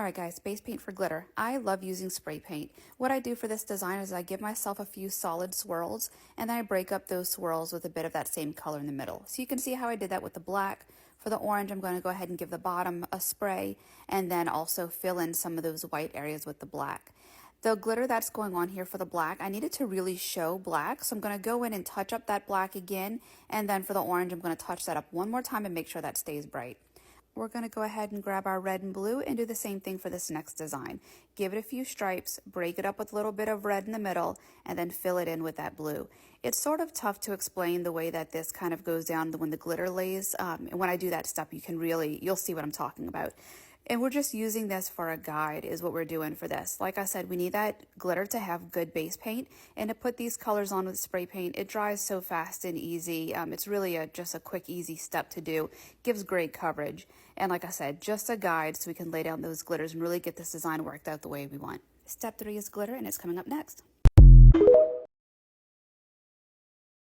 Alright guys, base paint for glitter. I love using spray paint. What I do for this design is I give myself a few solid swirls and then I break up those swirls with a bit of that same color in the middle. So you can see how I did that with the black. For the orange, I'm going to go ahead and give the bottom a spray and then also fill in some of those white areas with the black. The glitter that's going on here for the black, I need it to really show black, so I'm going to go in and touch up that black again, and then for the orange, I'm going to touch that up one more time and make sure that stays bright. We're going to go ahead and grab our red and blue and do the same thing for this next design. Give it a few stripes, break it up with a little bit of red in the middle, and then fill it in with that blue. It's sort of tough to explain the way that this kind of goes down when the glitter lays. And when I do that step, you'll see what I'm talking about. And we're just using this for a guide is what we're doing for this. Like I said, we need that glitter to have good base paint, and to put these colors on with spray paint, it dries so fast and easy. It's really just a quick, easy step to do. Gives great coverage. And like I said, just a guide so we can lay down those glitters and really get this design worked out the way we want. Step 3 is glitter, and it's coming up next.